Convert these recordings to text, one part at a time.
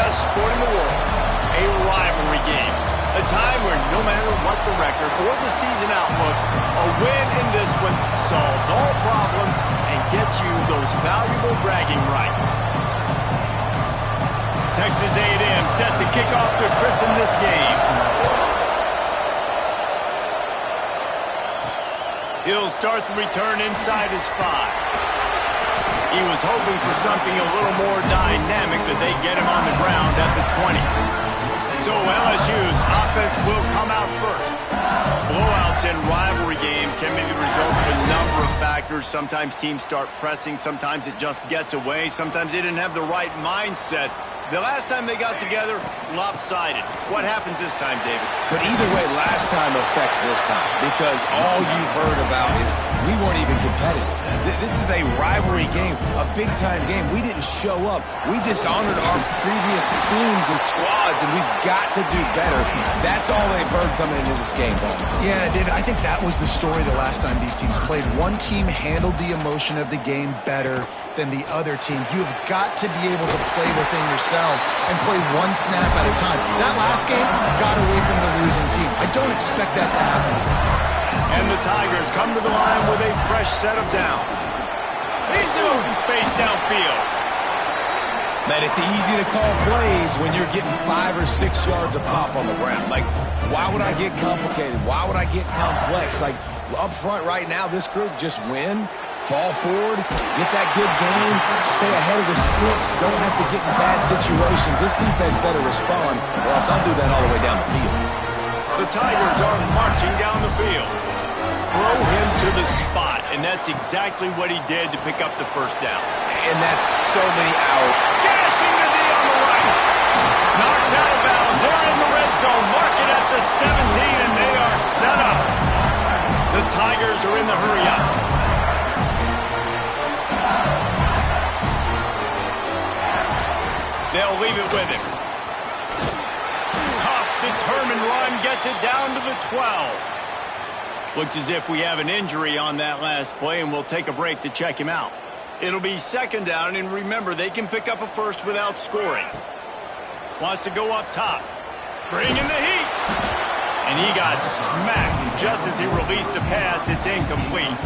best sport in the world, a rivalry game. A time where no matter what the record or the season outlook, a win in this one solves all problems and gets you those valuable bragging rights. Texas A&M set to kick off to christen this game. He'll start the return inside his 5. He was hoping for something a little more dynamic, but they get him on the ground at the 20. So LSU's offense will come out first. Blowouts in rivalry games can be the result of a number of factors. Sometimes teams start pressing. Sometimes it just gets away. Sometimes they didn't have the right mindset. The last time they got together, lopsided. What happens this time, David? But either way, last time affects this time because all you've heard about is we weren't even competitive. This is a rivalry game, a big-time game. We didn't show up. We dishonored our previous teams and squads, and we've got to do better. That's all they've heard coming into this game, Paul. Yeah, David, I think that was the story the last time these teams played. One team handled the emotion of the game better than the other team. You've got to be able to play within yourself and play one snap at a time. That last game got away from the losing team. I don't expect that to happen. And the Tigers come to the line with a fresh set of downs. He's in open space downfield. Man, it's easy to call plays when you're getting 5 or 6 yards of pop on the ground. Like, why would I get complicated? Why would I get complex? Like, up front right now, this group just win, fall forward, get that good game, stay ahead of the sticks, don't have to get in bad situations. This defense better respond, or else I'll do that all the way down the field. The Tigers are marching down the field. Throw him to the spot, and that's exactly what he did to pick up the first down. And that's so many out. Gashing the knee on the right. Knocked out of bounds. They're in the red zone. Mark it at the 17, and they are set up. The Tigers are in the hurry-up. They'll leave it with him. Tough, determined run gets it down to the 12. Looks as if we have an injury on that last play, and we'll take a break to check him out. It'll be second down, and remember, they can pick up a first without scoring. Wants to go up top. Bring in the heat. And he got smacked just as he released the pass. It's incomplete.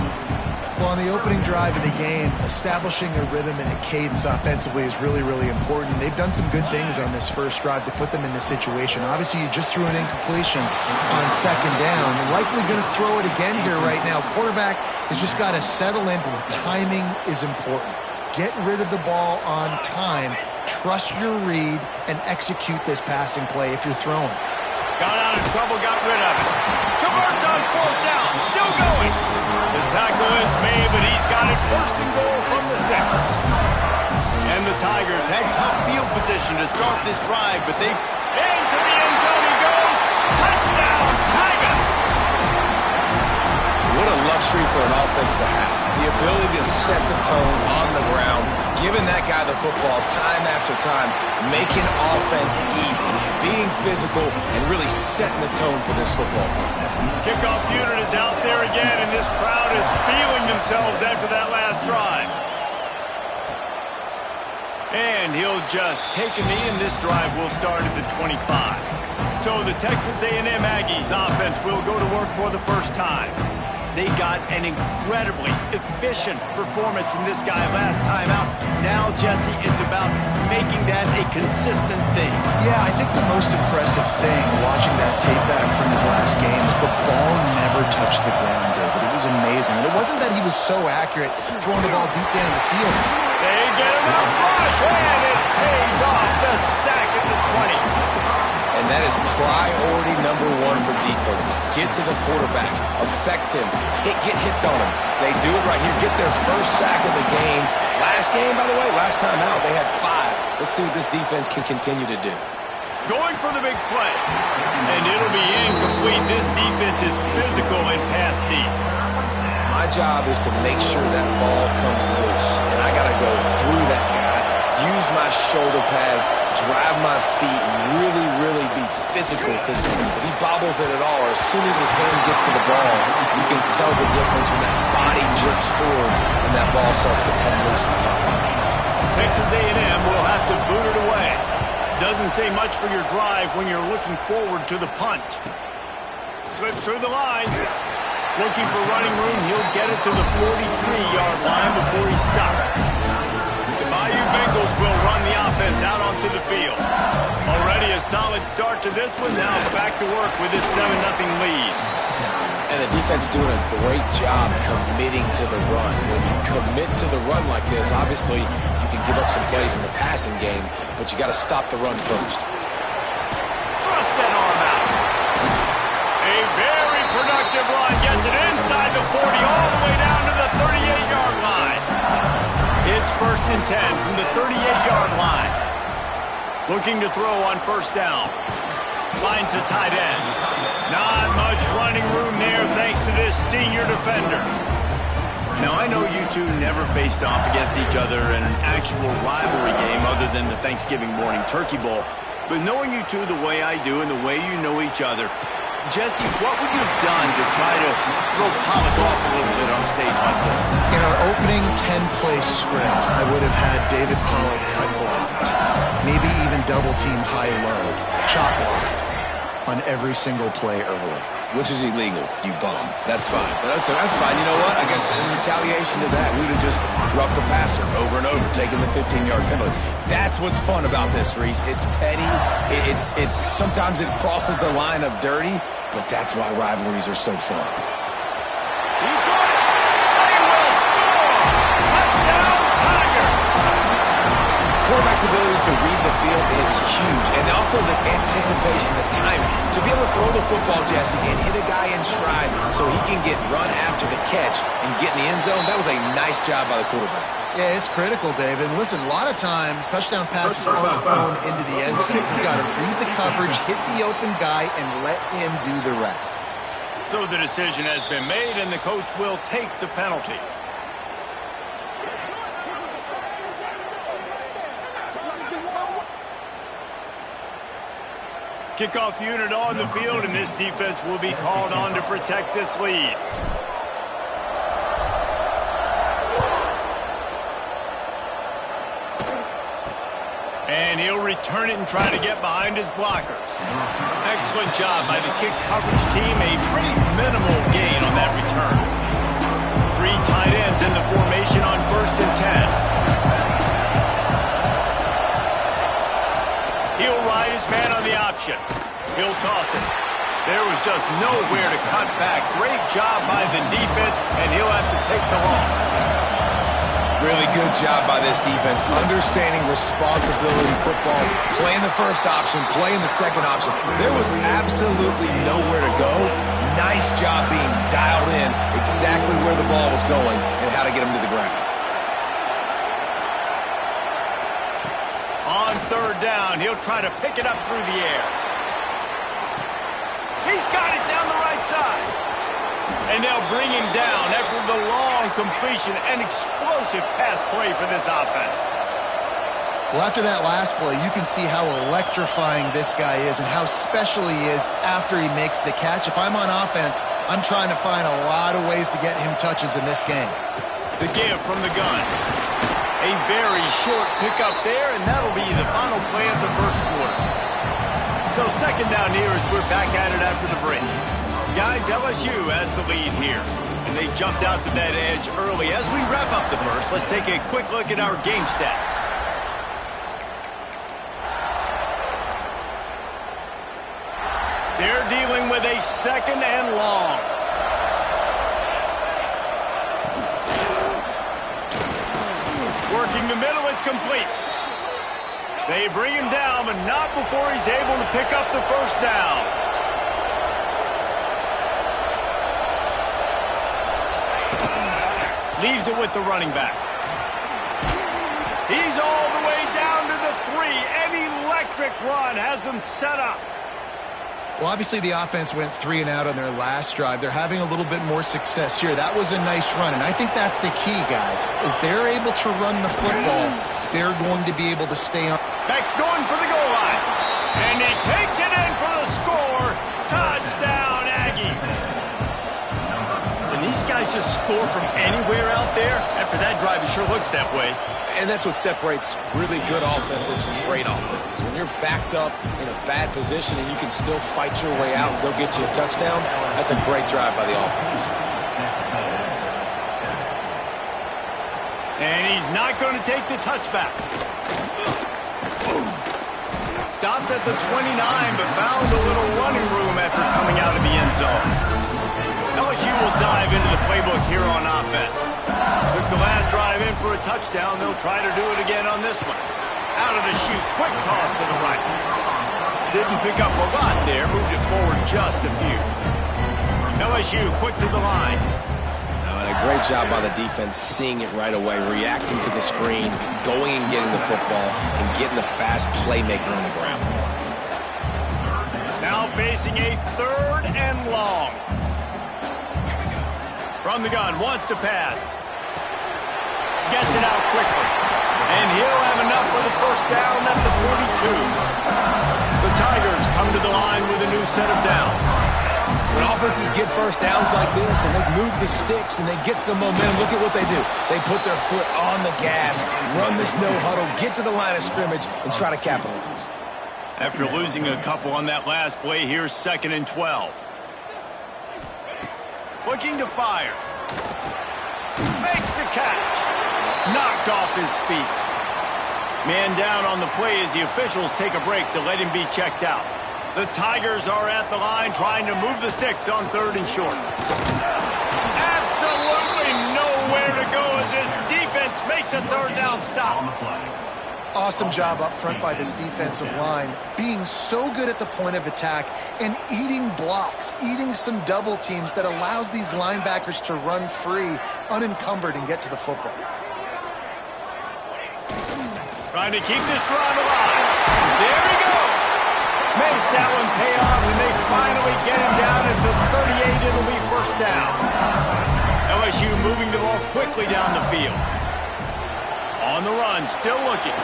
Well, on the opening drive of the game, establishing a rhythm and a cadence offensively is really, really important. They've done some good things on this first drive to put them in this situation. Obviously, you just threw an incompletion on second down. You're likely going to throw it again here right now. Quarterback has just got to settle in. Timing is important. Get rid of the ball on time. Trust your read and execute this passing play if you're throwing. Got out of trouble, got rid of it. Converts on fourth down, still going. The tackle is made, but he's got it first and goal from the 6. And the Tigers had tough field position to start this drive, but they into the end zone he goes. Touchdown, Tigers! What a luxury for an offense to have. The ability to set the tone on the ground, giving that guy the football time after time, making offense easy, being physical, and really setting the tone for this football game. Kickoff unit is out there again, and this crowd is feeling themselves after that last drive. And he'll just take a knee, and this drive will start at the 25. So the Texas A&M Aggies offense will go to work for the first time. They got an incredibly efficient performance from this guy last time out. Now, Jesse, it's about making that a consistent thing. Yeah, I think the most impressive thing watching that tape back from his last game is the ball never touched the ground, David. It was amazing. And it wasn't that he was so accurate throwing the ball deep down the field. They get him out rush, and it pays off. The sack at the 20. And that is priority number 1 for defenses. Get to the quarterback, affect him, get hits on him. They do it right here, get their first sack of the game. Last game, by the way, last time out, they had 5. Let's see what this defense can continue to do. Going for the big play. And it'll be incomplete. This defense is physical and pass deep. My job is to make sure that ball comes loose. And I got to go through that guy, use my shoulder pad, drive my feet, really, really be physical, because if he bobbles it at all, or as soon as his hand gets to the ball, you can tell the difference when that body jerks forward and that ball starts to come loose and pop out. Texas A&M will have to boot it away. Doesn't say much for your drive when you're looking forward to the punt. Slips through the line. Looking for running room. He'll get it to the 43-yard line before he stops. The Bayou Bengals will run the offense out onto the field. Already a solid start to this one. Now back to work with this 7-0 lead. And the defense doing a great job committing to the run. When you commit to the run like this, obviously you can give up some plays in the passing game, but you got to stop the run first. Thrust that arm out. A very productive run. Gets it inside the 40 all the way down to the 38-yard line. It's 1st and 10 from the 38-yard line. Looking to throw on 1st down. Finds the tight end. Not much running room there thanks to this senior defender. Now, I know you two never faced off against each other in an actual rivalry game other than the Thanksgiving morning turkey bowl. But knowing you two the way I do and the way you know each other, Jesse, what would you have done to try to throw Pollock off a little bit on a stage like this? In our opening 10-play script, I would have had David Pollock cut blocked. Maybe even double-team high-low, chop blocked on every single play early. Which is illegal, you bum. That's fine. That's fine. You know what? I guess in retaliation to that, we would have just roughed the passer over and over, taking the 15-yard penalty. That's what's fun about this, Reese. It's petty. It's sometimes it crosses the line of dirty, but that's why rivalries are so fun. He got it! They will score! Touchdown, Tiger! Quarterback's abilities to read the field is huge, and also the anticipation, the timing. To be able to throw the football, Jesse, and hit a guy in stride so he can get run after the catch and get in the end zone, that was a nice job by the quarterback. Yeah, it's critical, David. Listen, a lot of times, touchdown passes aren't thrown into the end zone. You've got to read the coverage, hit the open guy, and let him do the rest. So the decision has been made, and the coach will take the penalty. Kickoff unit on the field, and this defense will be called on to protect this lead. And he'll return it and try to get behind his blockers. Excellent job by the kick coverage team. A pretty minimal gain on that return. 3 tight ends in the formation on 1st and 10. He'll ride his man on the option. He'll toss it. There was just nowhere to cut back. Great job by the defense, and he'll have to take the loss. Really good job by this defense, understanding responsibility football, playing the first option, playing the second option. There was absolutely nowhere to go. Nice job being dialed in exactly where the ball was going and how to get him to the ground. On 3rd down, he'll try to pick it up through the air. He's got it down the right side. And they'll bring him down after the long completion and explosive pass play for this offense. Well, after that last play, you can see how electrifying this guy is and how special he is after he makes the catch. If I'm on offense, I'm trying to find a lot of ways to get him touches in this game. The give from the gun. A very short pickup there, and that'll be the final play of the 1st quarter. So 2nd down here as we're back at it after the break. Guys, LSU has the lead here, and they jumped out to that edge early. As we wrap up the 1st, let's take a quick look at our game stats. They're dealing with a 2nd and long. Working the middle, it's complete. They bring him down, but not before he's able to pick up the 1st down. Leaves it with the running back. He's all the way down to the 3. An electric run has him set up. Well, obviously the offense went 3 and out on their last drive. They're having a little bit more success here. That was a nice run, and I think that's the key, guys. If they're able to run the football, they're going to be able to stay on. Beck's going for the goal line. And he takes it in for the score. Touchdown, Aggies. And these guys just score from anywhere out there? After that drive, it sure looks that way. And that's what separates really good offenses from great offenses. When you're backed up in a bad position and you can still fight your way out and go get you a touchdown, that's a great drive by the offense. And he's not going to take the touchback. Stopped at the 29, but found a little running room after coming out of the end zone. LSU will dive into the playbook here on offense. Took the last drive in for a touchdown. They'll try to do it again on this one. Out of the chute, quick toss to the right. Didn't pick up a lot there, moved it forward just a few. LSU quick to the line. And a great job by the defense seeing it right away, reacting to the screen, going and getting the football, and getting the fast playmaker on the ground. Now facing a 3rd and long. From the gun, wants to pass. Gets it out quickly. And he'll have enough for the first down at the 42. The Tigers come to the line with a new set of downs. When offenses get first downs like this and they move the sticks and they get some momentum, look at what they do. They put their foot on the gas, run this no huddle, get to the line of scrimmage, and try to capitalize. After losing a couple on that last play, here's 2nd and 12. Looking to fire. Makes the catch. Knocked off his feet. Man down on the play as the officials take a break to let him be checked out. The Tigers are at the line trying to move the sticks on 3rd and short. Absolutely nowhere to go as this defense makes a 3rd down stop. Awesome job up front by this defensive line, being so good at the point of attack and eating blocks, eating some double teams that allows these linebackers to run free, unencumbered, and get to the football. Trying to keep this drive alive. There he goes. Makes that one pay off, and they finally get him down at the 38. It'll be first down. LSU moving the ball quickly down the field. On the run, still looking.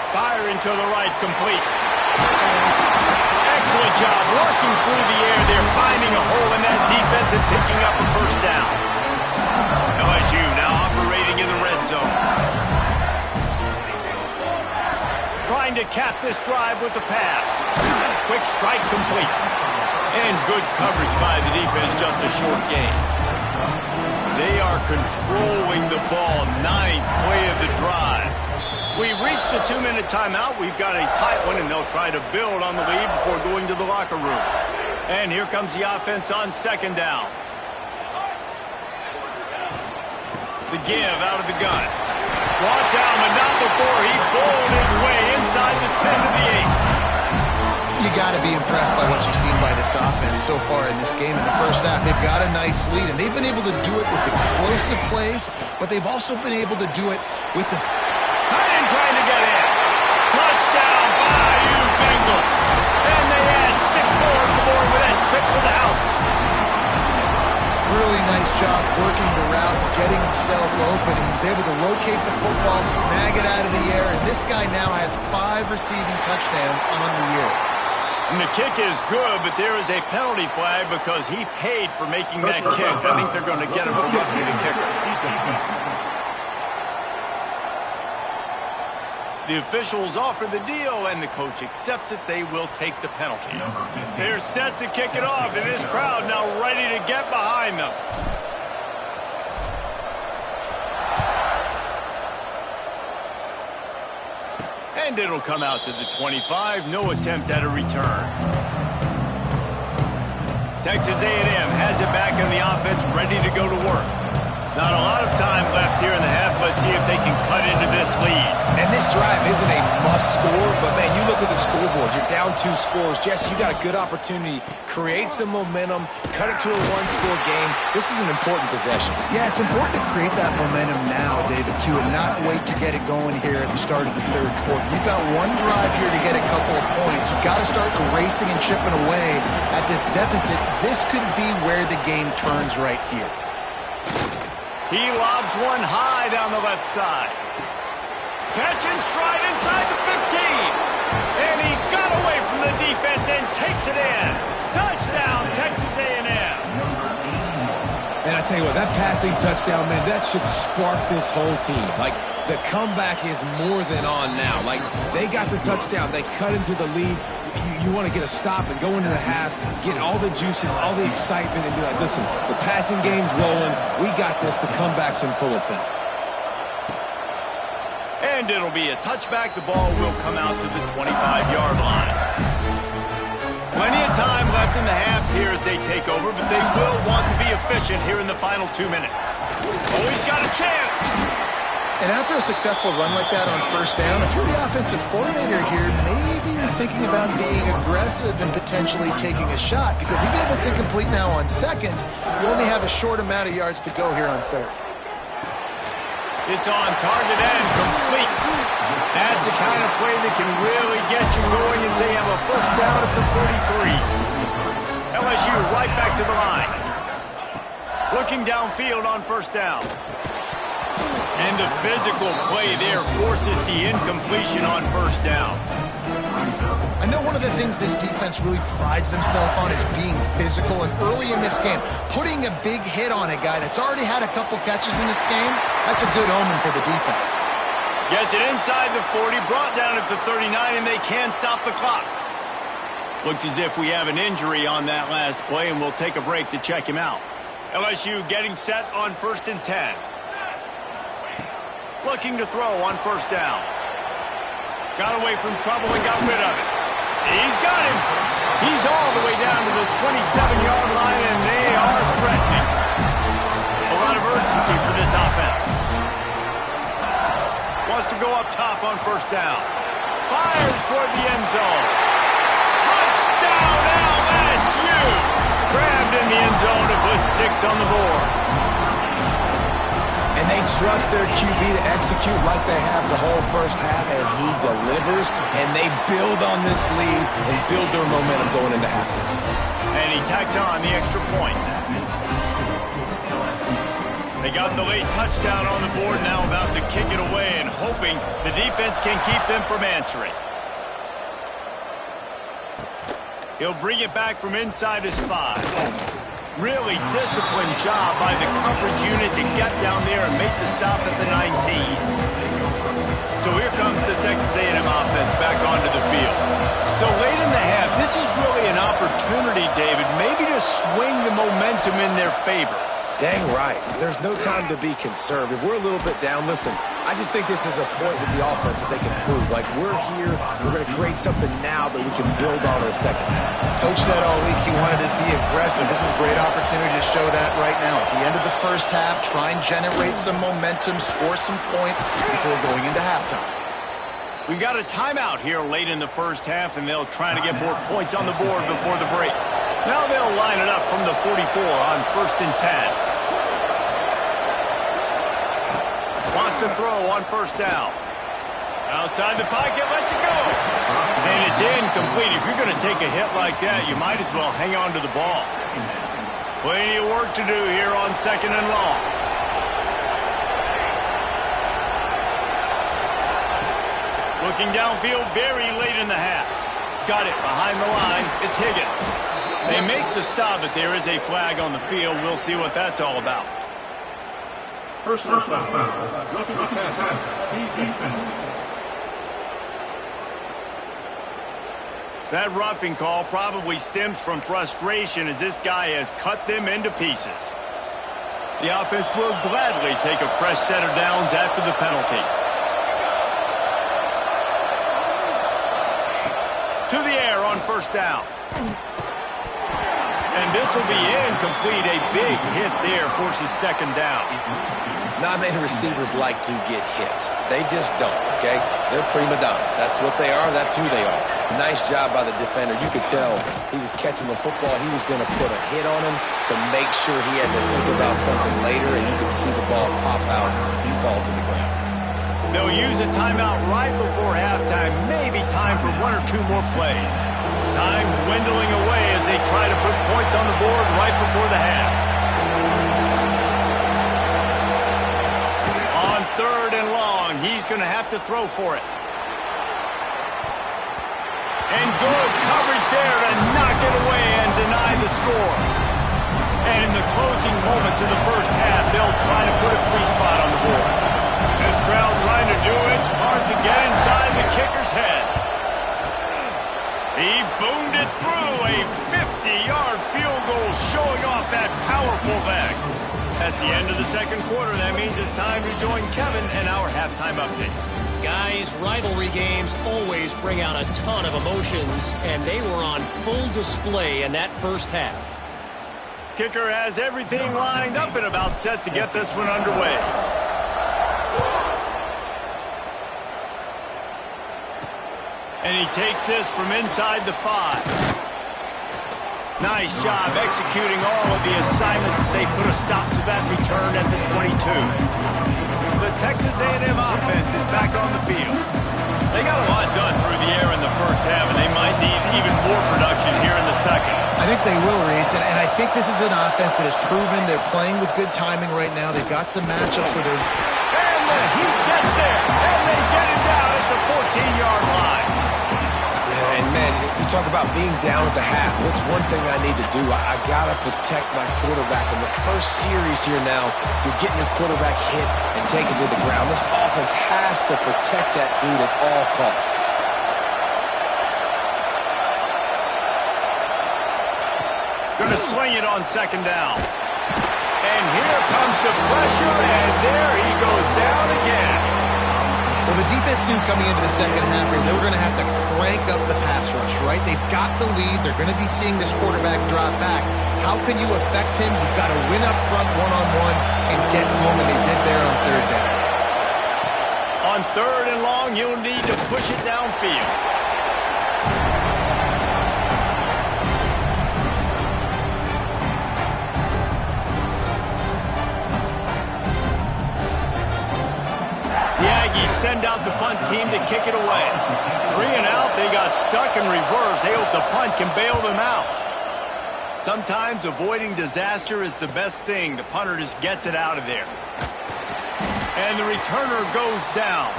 Firing to the right, complete. Excellent job working through the air there, finding a hole in that defense and picking up a first down. LSU now operating in the red zone. Trying to cap this drive with the pass. Quick strike complete. And good coverage by the defense, just a short gain. They are controlling the ball. 9th play of the drive. We've reached the 2-minute timeout. We've got a tight one, and they'll try to build on the lead before going to the locker room. And here comes the offense on 2nd down. The give out of the gun. Brought down, but not before he bowled his way inside the 10 to the 8. You got to be impressed by what you've seen by this offense so far in this game. In the first half, they've got a nice lead, and they've been able to do it with explosive plays, but they've also been able to do it with the... Tight end trying to get in. Touchdown, Bayou Bengals. And they add 6 more to the board with that trip to the house. Really nice job working the route, getting himself open. He was able to locate the football, snag it out of the air, and this guy now has 5 receiving touchdowns on the year. And the kick is good, but there is a penalty flag because he paid for making that kick. I think they're going to get him for roughing the kicker. The officials offer the deal, and the coach accepts it. They will take the penalty. They're set to kick it off, and this crowd now ready to get behind them. And it'll come out to the 25. No attempt at a return. Texas A&M has it back in the offense, ready to go to work. Not a lot of time left here in the half. Let's see if they can cut into this lead. And this drive isn't a must score, but, man, you look at the scoreboard. You're down 2 scores. Jesse, you got a good opportunity. Create some momentum. Cut it to a 1-score game. This is an important possession. Yeah, it's important to create that momentum now, David, too, and not wait to get it going here at the start of the 3rd quarter. You've got 1 drive here to get a couple of points. You've got to start erasing and chipping away at this deficit. This could be where the game turns right here. He lobs one high down the left side. Catch and stride inside the 15. And he got away from the defense and takes it in. Touchdown, Texas A&M. And I tell you what, that passing touchdown, man, that should spark this whole team. Like, the comeback is more than on now. Like, they got the touchdown. They cut into the lead. You want to get a stop and go into the half, get all the juices, all the excitement, and be like, listen, the passing game's rolling. We got this. The comeback's in full effect. And it'll be a touchback. The ball will come out to the 25-yard line. Plenty of time left in the half here as they take over, but they will want to be efficient here in the final 2 minutes. Oh, he's got a chance. And after a successful run like that on first down, if you're the offensive coordinator here, maybe you're thinking about being aggressive and potentially taking a shot, because even if it's incomplete now on second, you only have a short amount of yards to go here on third. It's on target and complete. That's the kind of play that can really get you going as they have a first down at the 43. LSU right back to the line. Looking downfield on first down. And the physical play there forces the incompletion on first down. I know one of the things this defense really prides themselves on is being physical, and early in this game, putting a big hit on a guy that's already had a couple catches in this game, that's a good omen for the defense. Gets it inside the 40, brought down at the 39, and they can stop the clock. Looks as if we have an injury on that last play, and we'll take a break to check him out. LSU getting set on 1st and 10. Looking to throw on first down. Got away from trouble and got rid of it. He's got him. He's all the way down to the 27-yard line, and they are threatening. A lot of urgency for this offense. Wants to go up top on first down. Fires toward the end zone. Touchdown, LSU! Grabbed in the end zone to put 6 on the board. And they trust their QB to execute like they have the whole first half, and he delivers, and they build on this lead and build their momentum going into halftime. And he tacks on the extra point. They got the late touchdown on the board, now about to kick it away and hoping the defense can keep them from answering. He'll bring it back from inside his 5. Really disciplined job by the coverage unit to get down there and make the stop at the 19. So here comes the Texas A&M offense back onto the field. So late in the half, this is really an opportunity, David, maybe to swing the momentum in their favor. Dang right. There's no time to be concerned. If we're a little bit down, listen, I just think this is a point with the offense that they can prove. Like, we're here, we're going to create something now that we can build on in the second half. Coach said all week he wanted to be aggressive. This is a great opportunity to show that right now. At the end of the first half, try and generate some momentum, score some points before going into halftime. We got a timeout here late in the first half, and they'll try to get more points on the board before the break. Now they'll line it up from the 44 on 1st and 10. Wants to throw on first down. Outside the pocket, lets it go. And it's incomplete. If you're going to take a hit like that, you might as well hang on to the ball. Plenty of work to do here on 2nd and long. Looking downfield very late in the half. Got it behind the line. It's Higgins. They make the stop, but there is a flag on the field. We'll see what that's all about. Personal foul. Roughing the passer. Defense. That roughing call probably stems from frustration as this guy has cut them into pieces. The offense will gladly take a fresh set of downs after the penalty. To the air on first down. And this will be incomplete. A big hit there forces 2nd down. Not many receivers like to get hit. They just don't, okay? They're prima donnas. That's what they are. That's who they are. Nice job by the defender. You could tell he was catching the football. He was going to put a hit on him to make sure he had to think about something later, and you could see the ball pop out and fall to the ground. They'll use a timeout right before halftime. Maybe time for 1 or 2 more plays. Time dwindling away as they try to put points on the board right before the half. On 3rd and long, he's going to have to throw for it. And good coverage there to knock it away and deny the score. And in the closing moments of the first half, they'll try to put a free spot on the board. This crowd trying to do its part to get inside the kicker's head. He boomed it through, a 50-yard field goal showing off that powerful back. That's the end of the second quarter. That means it's time to join Kevin and our halftime update. Guys, rivalry games always bring out a ton of emotions, and they were on full display in that first half. Kicker has everything lined up and about set to get this one underway. And he takes this from inside the 5. Nice job executing all of the assignments as they put a stop to that return at the 22. The Texas A&M offense is back on the field. They got a lot done through the air in the first half, and they might need even more production here in the second. I think they will, Reese, and I think this is an offense that has proven they're playing with good timing right now. They've got some matchups where they're... And the Heat gets there, and they get it down at the 14-yard line. And, man, you talk about being down at the half. What's one thing I need to do? I got to protect my quarterback. In the first series here now, you're getting your quarterback hit and taken to the ground. This offense has to protect that dude at all costs. Going to swing it on second down. And here comes the pressure, and there he goes down again. Well, the defense knew coming into the second half here, they were going to have to crank up the pass rush, right? They've got the lead. They're going to be seeing this quarterback drop back. How can you affect him? You've got to win up front one-on-one and get home, and they did there on third down. On third and long, you'll need to push it downfield. Send out the punt team to kick it away. 3 and out, they got stuck in reverse. They hope the punt can bail them out. Sometimes avoiding disaster is the best thing. The punter just gets it out of there. And the returner goes down.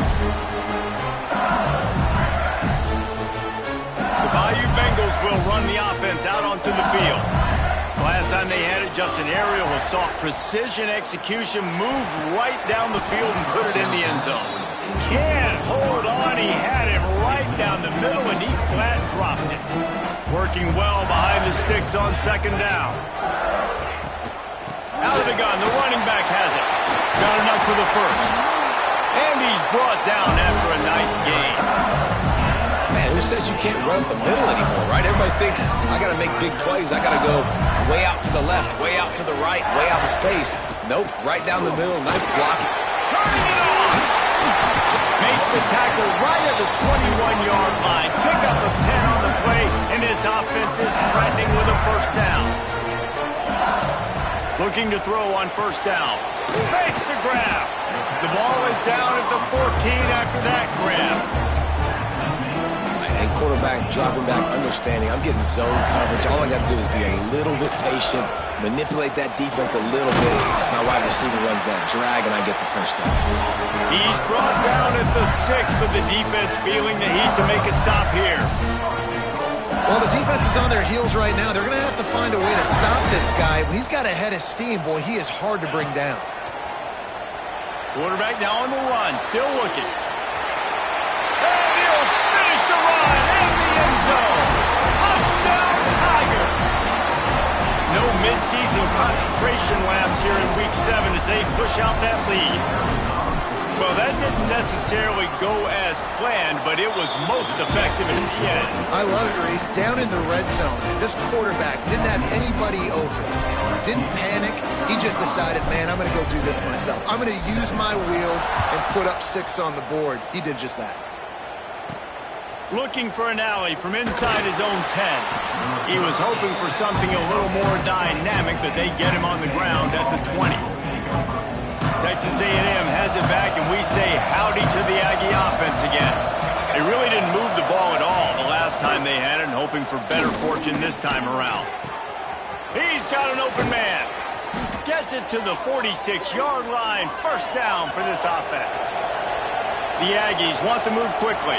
The Bayou Bengals will run the offense out onto the field. Last time they had it, just an aerial assault. Precision execution, moved right down the field and put it in the end zone. Can't hold on. He had it right down the middle, and he flat dropped it. Working well behind the sticks on second down. Out of the gun, the running back has it. Got enough for the first. And he's brought down after a nice gain. Man, who says you can't run up the middle anymore, right? Everybody thinks, I got to make big plays. I got to go way out to the left, way out to the right, way out in space. Nope, right down the middle. Nice block. Turning it on. Makes the tackle right at the 21-yard line. Pickup of 10 on the play, and this offense is threatening with a first down. Looking to throw on first down. Makes the grab. The ball is down at the 14 after that grab. And quarterback dropping back, understanding I'm getting zone coverage. All I got to do is be a little bit patient, manipulate that defense a little bit. My wide receiver runs that drag, and I get the first down. He's brought down at the 6, but the defense feeling the heat to make a stop here. Well, the defense is on their heels right now. They're going to have to find a way to stop this guy. When he's got a head of steam, boy, he is hard to bring down. Quarterback now on the run, still looking. And he'll finish the run in the end zone. Touchdown, Tiger. No midseason concentration laps here in Week 7 as they push out that lead. Well, that didn't necessarily go as planned, but it was most effective in the end. I love it, Reese. Down in the red zone, this quarterback didn't have anybody open. Didn't panic. He just decided, man, I'm going to go do this myself. I'm going to use my wheels and put up 6 on the board. He did just that. Looking for an alley from inside his own 10. He was hoping for something a little more dynamic, but they get him on the ground at the 20. Texas A&M has it back, and we say howdy to the Aggie offense again. They really didn't move the ball at all the last time they had it, and hoping for better fortune this time around. He's got an open man. Gets it to the 46-yard line. First down for this offense. The Aggies want to move quickly.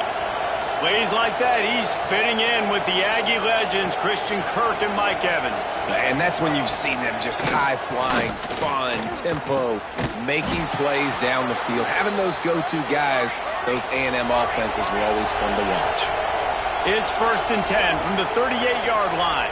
Plays like that, he's fitting in with the Aggie legends, Christian Kirk and Mike Evans. And that's when you've seen them just high-flying, fun, tempo, making plays down the field. Having those go-to guys, those A&M offenses were always fun to watch. It's 1st and 10 from the 38-yard line.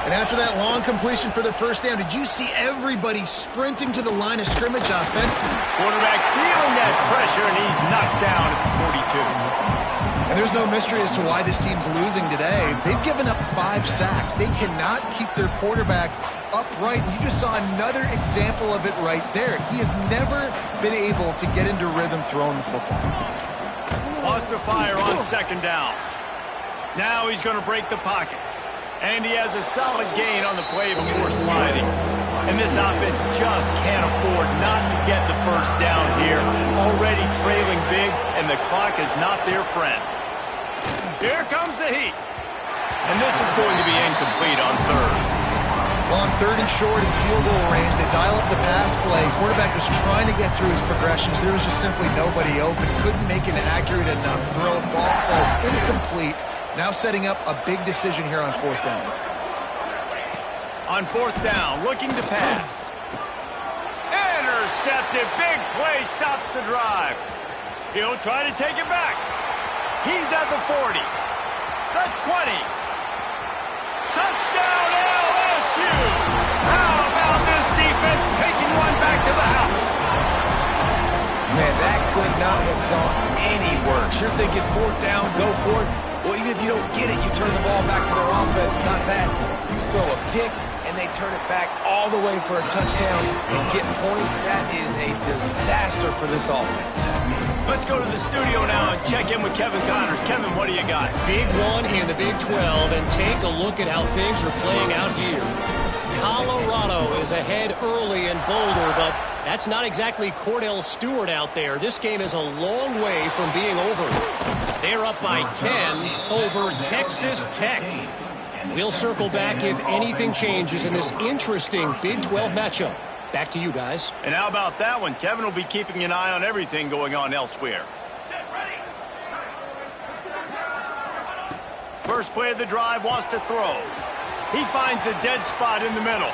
And after that long completion for the first down, did you see everybody sprinting to the line of scrimmage offensively? Quarterback feeling that pressure, and he's knocked down at the 42. And there's no mystery as to why this team's losing today. They've given up 5 sacks. They cannot keep their quarterback upright. And you just saw another example of it right there. He has never been able to get into rhythm throwing the football. Lost to fire on 2nd down. Now he's going to break the pocket. And he has a solid gain on the play before sliding. And this offense just can't afford not to get the first down here. Already trailing big, and the clock is not their friend. Here comes the heat. And this is going to be incomplete on 3rd. Well, on 3rd and short and field goal range, they dial up the pass play. Quarterback was trying to get through his progressions. There was just simply nobody open. Couldn't make it an accurate enough throw. Ball falls incomplete. Now setting up a big decision here on 4th down. On 4th down, looking to pass. Intercepted. Big play stops the drive. He'll try to take it back. He's at the 40. The 20. Touchdown LSU. How about this defense taking one back to the house? Man, that could not have gone any worse. You're thinking 4th down, go for it. Well, even if you don't get it, you turn the ball back to their offense. Not that. You throw a pick, and they turn it back all the way for a touchdown and get points. That is a disaster for this offense. Let's go to the studio now and check in with Kevin Connors. Kevin, what do you got? Big one in the Big 12, and take a look at how things are playing out here. Colorado is ahead early in Boulder, but that's not exactly Cordell Stewart out there. This game is a long way from being over. They're up by 10 over Texas Tech. We'll circle back if anything changes in this interesting Big 12 matchup. Back to you guys. And how about that one? Kevin will be keeping an eye on everything going on elsewhere. First play of the drive, wants to throw. He finds a dead spot in the middle.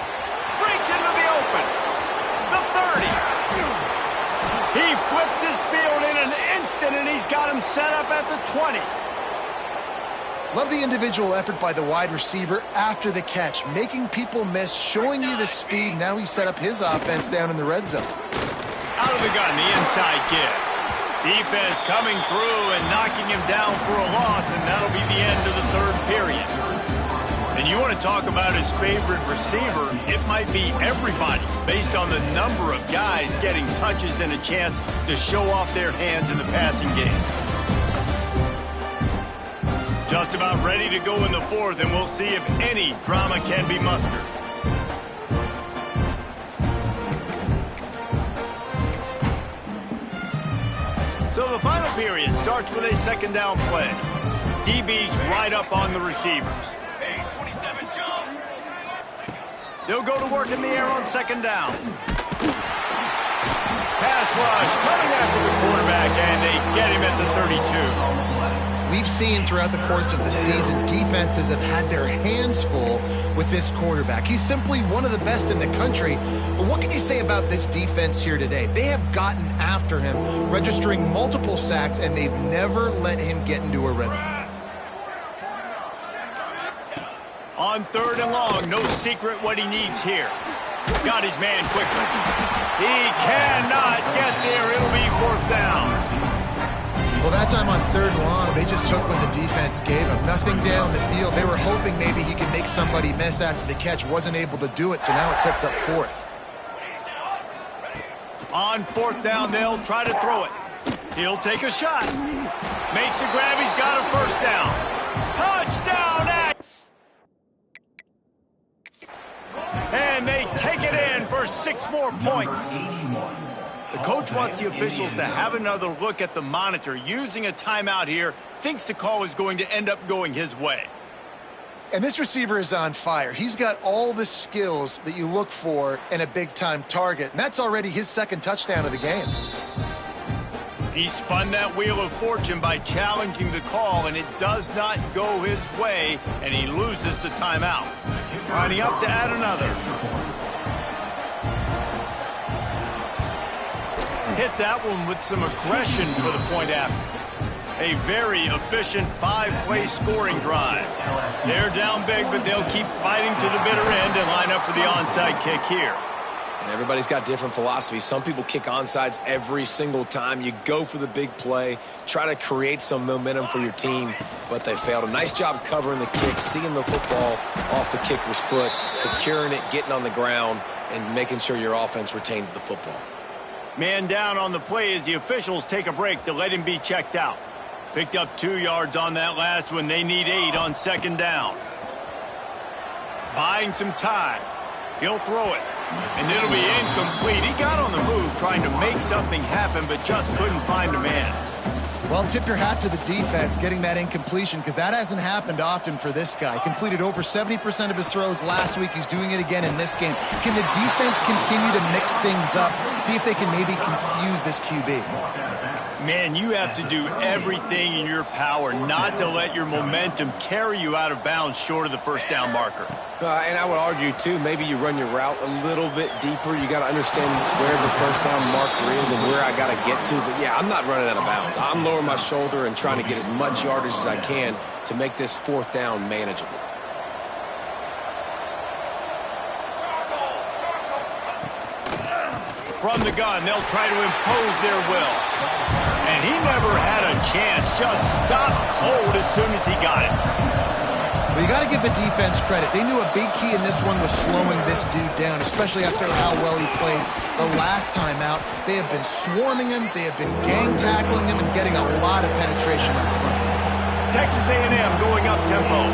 Breaks into the open. The 30. He flips his field in an instant, and he's got him set up at the 20. Love the individual effort by the wide receiver after the catch, making people miss, showing you the speed. Now he set up his offense down in the red zone. Out of the gun, the inside give. Defense coming through and knocking him down for a loss, and that'll be the end of the 3rd period. And you want to talk about his favorite receiver, it might be everybody, based on the number of guys getting touches and a chance to show off their hands in the passing game. Just about ready to go in the 4th, and we'll see if any drama can be mustered. So the final period starts with a 2nd down play. DB's right up on the receivers. They'll go to work in the air on 2nd down. Pass rush coming after the quarterback, and they get him at the 32. We've seen throughout the course of the season, defenses have had their hands full with this quarterback. He's simply one of the best in the country. But what can you say about this defense here today? They have gotten after him, registering multiple sacks, and they've never let him get into a rhythm. On 3rd and long, no secret what he needs here. Got his man quickly. He cannot get there. It'll be 4th down. Well, that time on 3rd and long, they just took what the defense gave him. Nothing down the field. They were hoping maybe he could make somebody miss after the catch. Wasn't able to do it, so now it sets up 4th. On 4th down, they'll try to throw it. He'll take a shot. Makes the grab. He's got a 1st down. Touchdown! And they take it in for 6 more points. The coach wants the officials to have another look at the monitor. Using a timeout here, thinks the call is going to end up going his way. And this receiver is on fire. He's got all the skills that you look for in a big-time target. And that's already his 2nd touchdown of the game. He spun that wheel of fortune by challenging the call, and it does not go his way, and he loses the timeout. Lining up to add another. Hit that one with some aggression for the point after. A very efficient 5-play scoring drive. They're down big, but they'll keep fighting to the bitter end and line up for the onside kick here. And everybody's got different philosophies. Some people kick onsides every single time. You go for the big play, try to create some momentum for your team, but they failed. A nice job covering the kick, seeing the football off the kicker's foot, securing it, getting on the ground, and making sure your offense retains the football. Man down on the play as the officials take a break to let him be checked out. Picked up 2 yards on that last one. They need 8 on second down. Buying some time. He'll throw it, and it'll be incomplete. He got on the move trying to make something happen, but just couldn't find a man. Well, tip your hat to the defense getting that incompletion, because that hasn't happened often for this guy. Completed over 70% of his throws last week. He's doing it again in this game. Can the defense continue to mix things up, see if they can maybe confuse this QB? Man, you have to do everything in your power not to let your momentum carry you out of bounds short of the first down marker. And I would argue, too, maybe you run your route a little bit deeper. You got to understand where the first down marker is and where I got to get to. But, yeah, I'm not running out of bounds. I'm lowering my shoulder and trying to get as much yardage as I can to make this fourth down manageable. From the gun, they'll try to impose their will. And he never had a chance. Just stopped cold as soon as he got it. Well, you got to give the defense credit. They knew a big key in this one was slowing this dude down, especially after how well he played the last time out. They have been swarming him. They have been gang tackling him and getting a lot of penetration up front. Texas A&M going up tempo.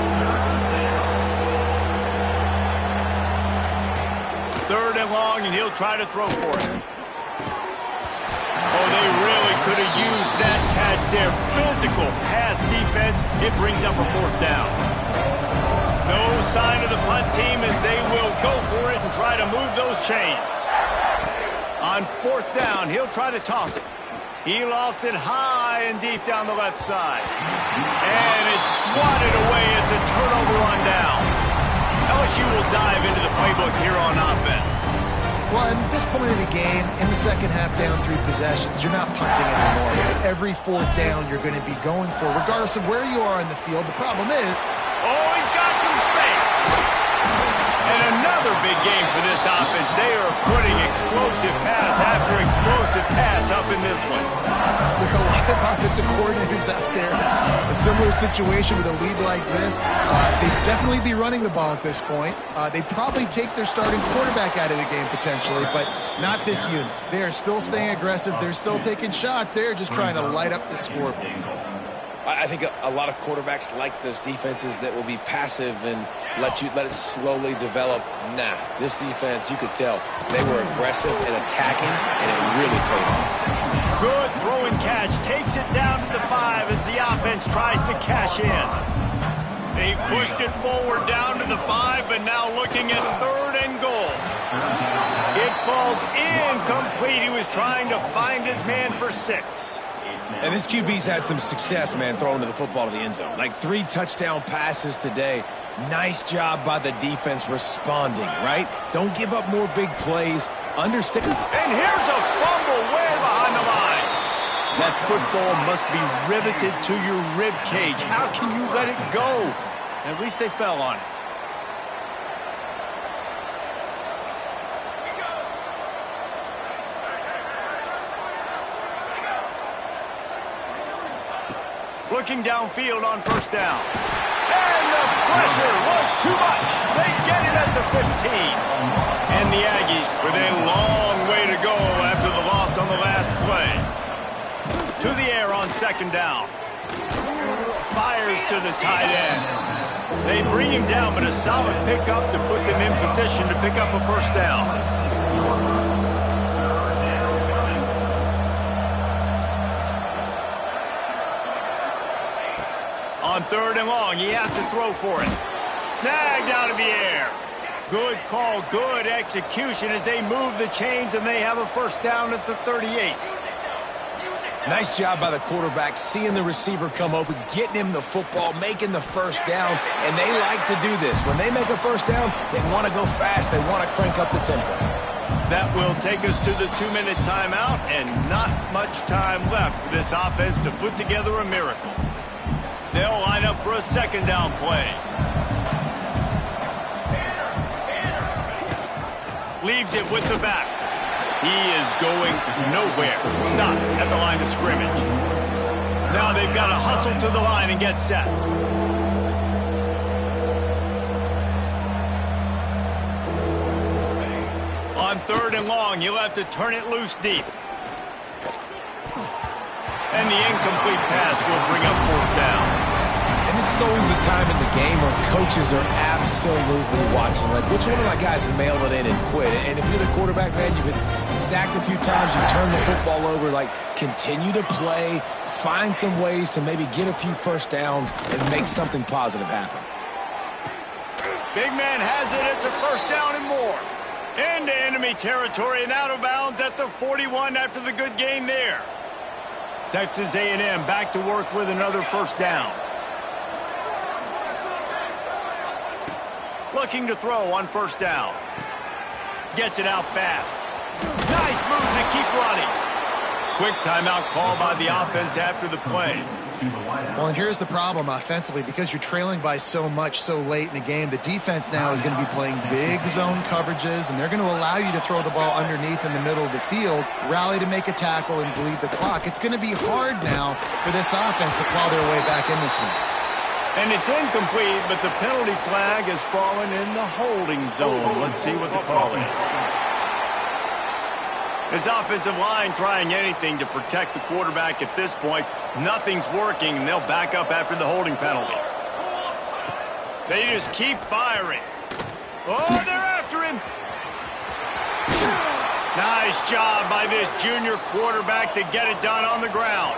Third and long, and he'll try to throw for it. Oh, they really could have used that catch there. Physical pass defense. It brings up a fourth down. No sign of the punt team as they will go for it and try to move those chains. On fourth down, he'll try to toss it. He lofts it high and deep down the left side. And it's swatted away. It's a turnover on downs. LSU will dive into the playbook here on offense. Well, at this point of the game, in the second half, down 3 possessions, you're not punting anymore. Right? Every fourth down you're going to be going for, regardless of where you are in the field. The problem is... Oh, he's got some space. And another big game for this offense. They are putting explosive pass after explosive pass up in this one. There are a lot of offensive coordinators out there. A similar situation with a lead like this. They'd definitely be running the ball at this point. They'd probably take their starting quarterback out of the game potentially, but not this unit. They are still staying aggressive. They're still taking shots. They're just trying to light up the scoreboard. I think a lot of quarterbacks like those defenses that will be passive and let it slowly develop. Nah, this defense, you could tell, they were aggressive and attacking, and it really paid off. Good throw and catch. Takes it down to the 5 as the offense tries to cash in. They've pushed it forward down to the 5, but now looking at third and goal. It falls incomplete. He was trying to find his man for 6. And this QB's had some success, man, throwing to the football to the end zone. Like 3 touchdown passes today. Nice job by the defense responding, right? Don't give up more big plays. Understand. And here's a fumble way behind the line. That football must be riveted to your rib cage. How can you let it go? At least they fell on it. Looking downfield on first down. And the pressure was too much. They get it at the 15. And the Aggies with a long way to go after the loss on the last play. To the air on second down. Fires to the tight end. They bring him down, but a solid pickup to put them in position to pick up a first down. On third and long, he has to throw for it. Snagged out of the air. Good call, good execution as they move the chains and they have a first down at the 38. Nice job by the quarterback, seeing the receiver come open, getting him the football, making the first down, and they like to do this. When they make a first down, they want to go fast. They want to crank up the tempo. That will take us to the 2-minute timeout, and not much time left for this offense to put together a miracle. They'll line up for a second down play. Leaves it with the back. He is going nowhere. Stop at the line of scrimmage. Now they've got to hustle to the line and get set. On 3rd and long, you'll have to turn it loose deep. And the incomplete pass will bring up 4th down. And this is always the time in the game where coaches are absolutely watching. Like, which one of my guys mail it in and quit? And if you're the quarterback, man, you've been sacked a few times, you've turned the football over. Like, continue to play, find some ways to maybe get a few first downs and make something positive happen. Big man has it. It's a first down and more. Into enemy territory and out of bounds at the 41 after the good gain there. Texas A&M back to work with another first down. Looking to throw on first down. Gets it out fast. Nice move to keep running. Quick timeout call by the offense after the play. Well, and here's the problem offensively. Because you're trailing by so much so late in the game, the defense now is going to be playing big zone coverages, and they're going to allow you to throw the ball underneath in the middle of the field, rally to make a tackle, and bleed the clock. It's going to be hard now for this offense to claw their way back in this one. And it's incomplete, but the penalty flag has fallen in the holding zone. Let's see what the call is. This offensive line trying anything to protect the quarterback at this point. Nothing's working, and they'll back up after the holding penalty. They just keep firing. Oh, they're after him. Nice job by this junior quarterback to get it done on the ground.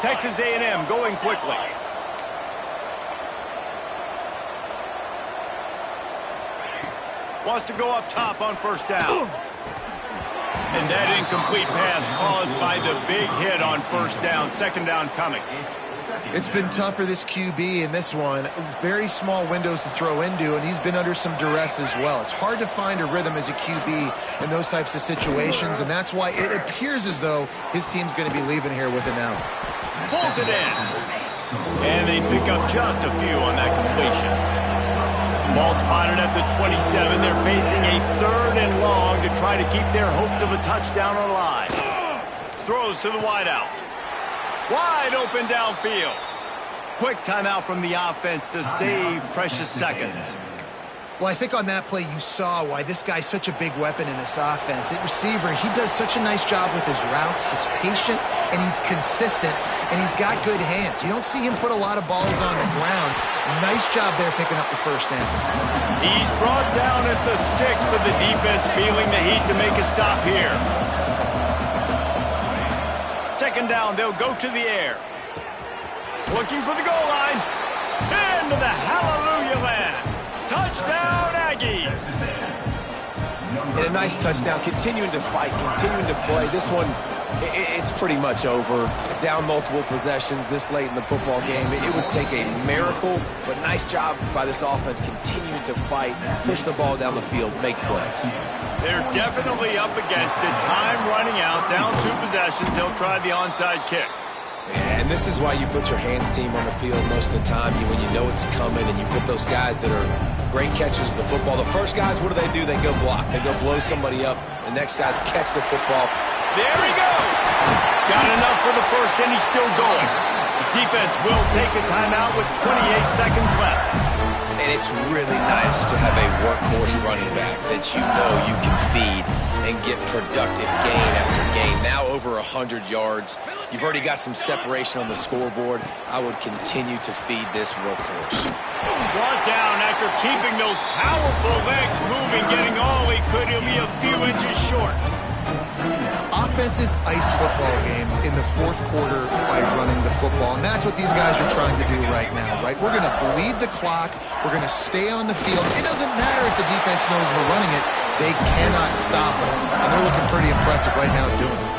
Texas A&M going quickly. Wants to go up top on first down. And that incomplete pass caused by the big hit on first down. Second down coming. It's been tough for this QB in this one. Very small windows to throw into, and he's been under some duress as well. It's hard to find a rhythm as a QB in those types of situations, and that's why it appears as though his team's going to be leaving here with an out. Pulls it in. And they pick up just a few on that completion. Ball spotted at the 27. They're facing a 3rd and long to try to keep their hopes of a touchdown alive. Throws to the wideout. Wide open downfield. Quick timeout from the offense to save precious seconds. Well, I think on that play you saw why this guy's such a big weapon in this offense. At receiver, he does such a nice job with his routes. He's patient, and he's consistent, and he's got good hands. You don't see him put a lot of balls on the ground. Nice job there picking up the first down. He's brought down at the 6, but the defense feeling the heat to make a stop here. Second down, they'll go to the air. Looking for the goal line. Into the hallelujah land. Touchdown, Aggies! And a nice touchdown, continuing to fight, continuing to play. This one, it's pretty much over. Down multiple possessions this late in the football game. It would take a miracle, but nice job by this offense continuing to fight, push the ball down the field, make plays. They're definitely up against it. Time running out, down 2 possessions. They'll try the onside kick. And this is why you put your hands team on the field most of the time when you know it's coming, and you put those guys that are great catchers of the football. The first guys, what do? They go block. They go blow somebody up. The next guys catch the football. There he goes. Got enough for the first, and he's still going. Defense will take a timeout with 28 seconds left. And it's really nice to have a workhorse running back that you know you can feed and get productive gain after gain. Now over 100 yards. You've already got some separation on the scoreboard. I would continue to feed this workhorse. Brought down after keeping those powerful legs moving, getting all he could. He'll be a few inches short. Offenses ice football games in the 4th quarter by running the football, and that's what these guys are trying to do right now, right? We're going to bleed the clock. We're going to stay on the field. It doesn't matter if the defense knows we're running it. They cannot stop us, and they're looking pretty impressive right now doing it.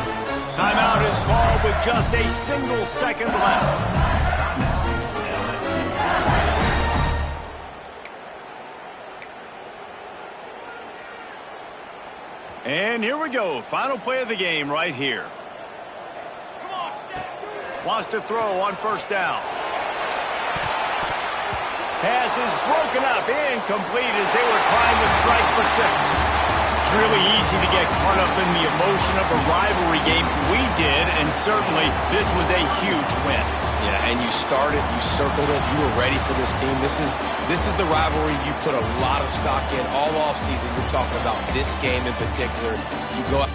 Timeout is called with just a single second left. And here we go. Final play of the game right here. Wants to throw on first down. Pass is broken up, incomplete as they were trying to strike for 6. It's really easy to get caught up in the emotion of a rivalry game. We did, and certainly this was a huge win. Yeah, and you started, you circled it, you were ready for this team. This is the rivalry you put a lot of stock in all offseason. You're talking about this game in particular. You go out